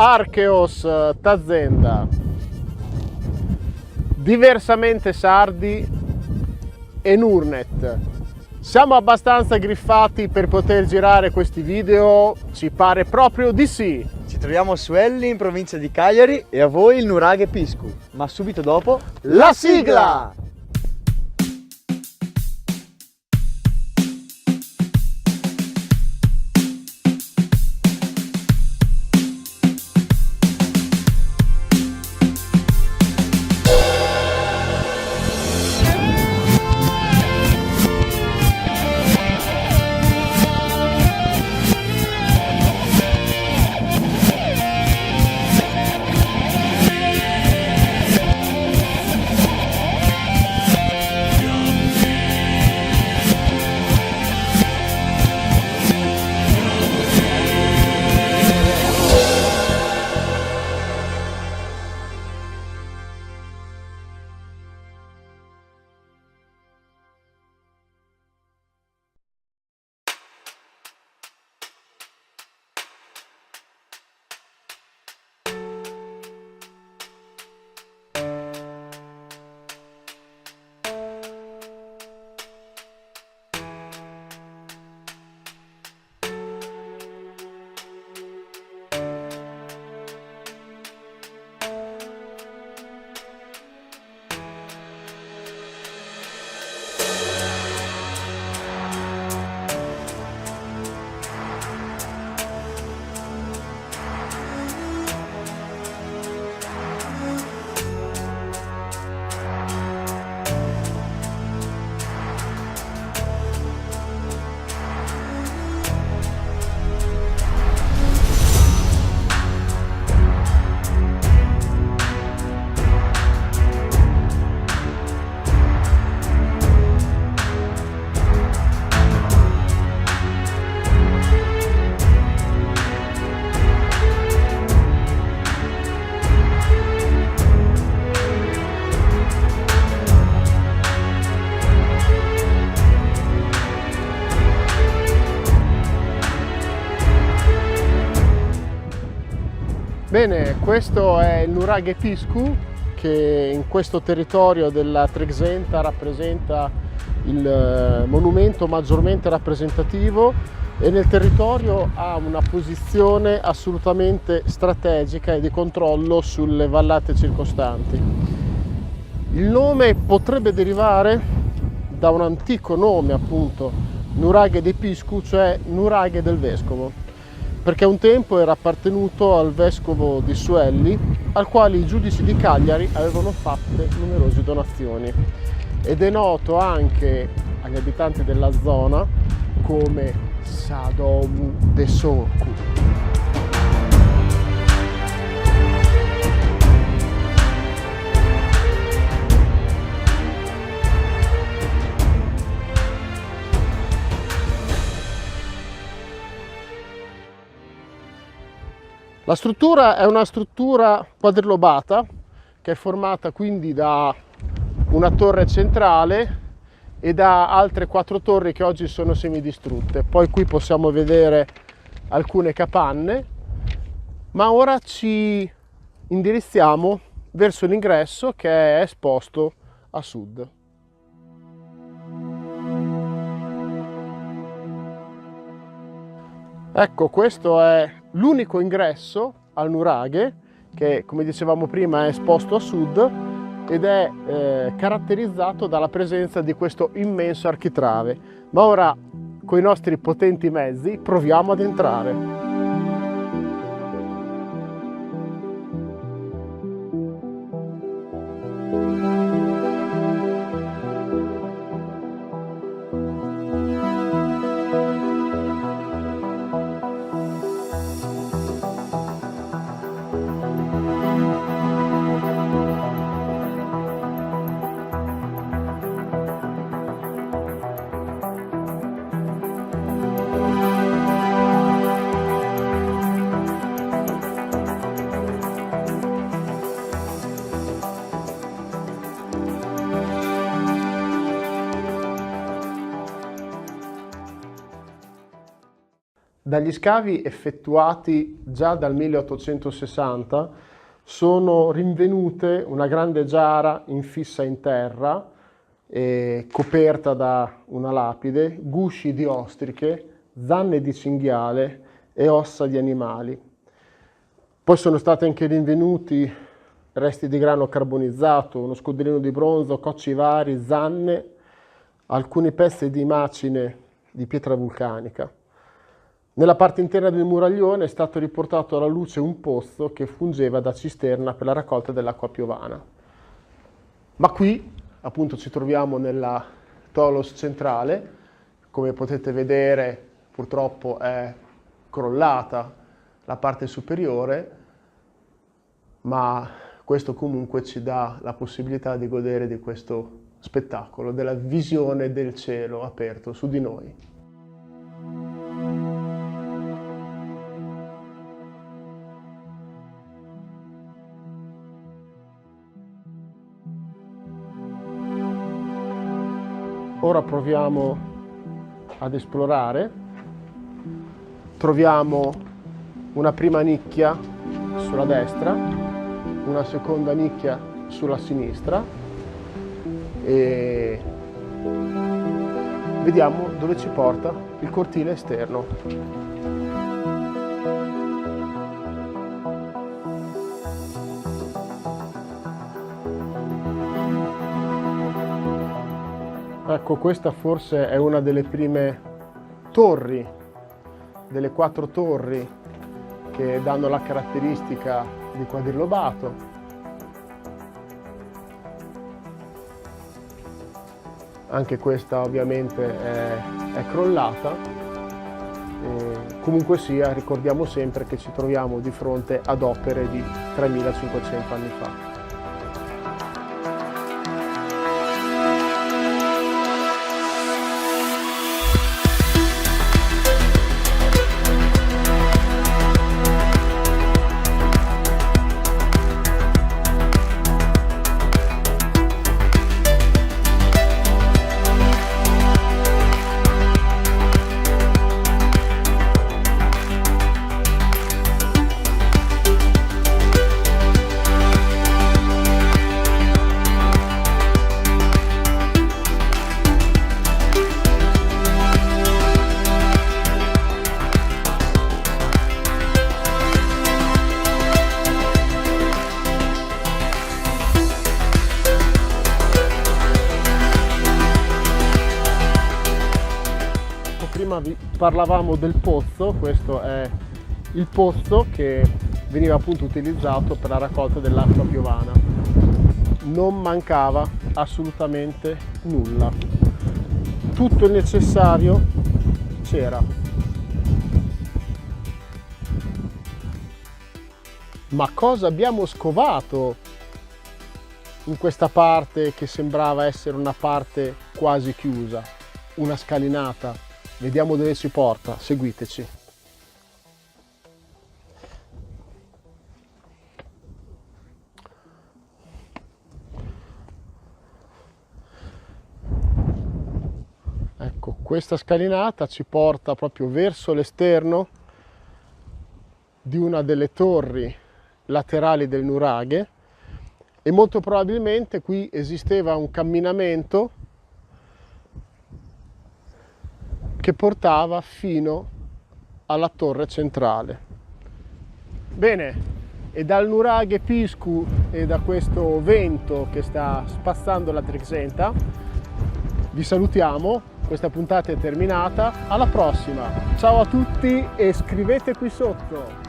Archeos Tazenda, Diversamente Sardi e Nurnet. Siamo abbastanza griffati per poter girare questi video? Ci pare proprio di sì. Ci troviamo su Elli in provincia di Cagliari e a voi il Nuraghe Piscu. Ma subito dopo la sigla! Bene, questo è il Nuraghe Piscu, che in questo territorio della Trexenta rappresenta il monumento maggiormente rappresentativo e nel territorio ha una posizione assolutamente strategica e di controllo sulle vallate circostanti. Il nome potrebbe derivare da un antico nome, appunto, Nuraghe de Piscu, cioè Nuraghe del Vescovo, perché un tempo era appartenuto al vescovo di Suelli, al quale i giudici di Cagliari avevano fatto numerose donazioni, ed è noto anche agli abitanti della zona come Sadomu de Sorcu. La struttura è una struttura quadrilobata che è formata quindi da una torre centrale e da altre 4 torri che oggi sono semidistrutte. Poi qui possiamo vedere alcune capanne, ma ora ci indirizziamo verso l'ingresso che è esposto a sud. Ecco, questo è l'unico ingresso al Nuraghe che, come dicevamo prima, è esposto a sud ed è caratterizzato dalla presenza di questo immenso architrave. Ma ora, con i nostri potenti mezzi, proviamo ad entrare. Dagli scavi effettuati già dal 1860 sono rinvenute una grande giara infissa in terra, coperta da una lapide, gusci di ostriche, zanne di cinghiale e ossa di animali. Poi sono stati anche rinvenuti resti di grano carbonizzato, uno scudellino di bronzo, cocci vari, zanne, alcuni pezzi di macine di pietra vulcanica. Nella parte interna del muraglione è stato riportato alla luce un pozzo che fungeva da cisterna per la raccolta dell'acqua piovana. Ma qui, appunto, ci troviamo nella Tholos centrale. Come potete vedere, purtroppo è crollata la parte superiore, ma questo comunque ci dà la possibilità di godere di questo spettacolo, della visione del cielo aperto su di noi. Ora proviamo ad esplorare. Troviamo una prima nicchia sulla destra, una seconda nicchia sulla sinistra e vediamo dove ci porta il cortile esterno. Ecco, questa forse è una delle prime torri, delle 4 torri che danno la caratteristica di quadrilobato. Anche questa ovviamente è crollata. Comunque sia, ricordiamo sempre che ci troviamo di fronte ad opere di 3500 anni fa. Prima vi parlavamo del pozzo. Questo è il pozzo che veniva appunto utilizzato per la raccolta dell'acqua piovana. Non mancava assolutamente nulla, tutto il necessario c'era. Ma cosa abbiamo scovato in questa parte che sembrava essere una parte quasi chiusa? Una scalinata. Vediamo dove ci porta, seguiteci. Ecco, questa scalinata ci porta proprio verso l'esterno di una delle torri laterali del nuraghe e molto probabilmente qui esisteva un camminamento che portava fino alla torre centrale. Bene, e dal nuraghe Piscu e da questo vento che sta spazzando la Trigzenta vi salutiamo, questa puntata è terminata, alla prossima, ciao a tutti e scrivete qui sotto!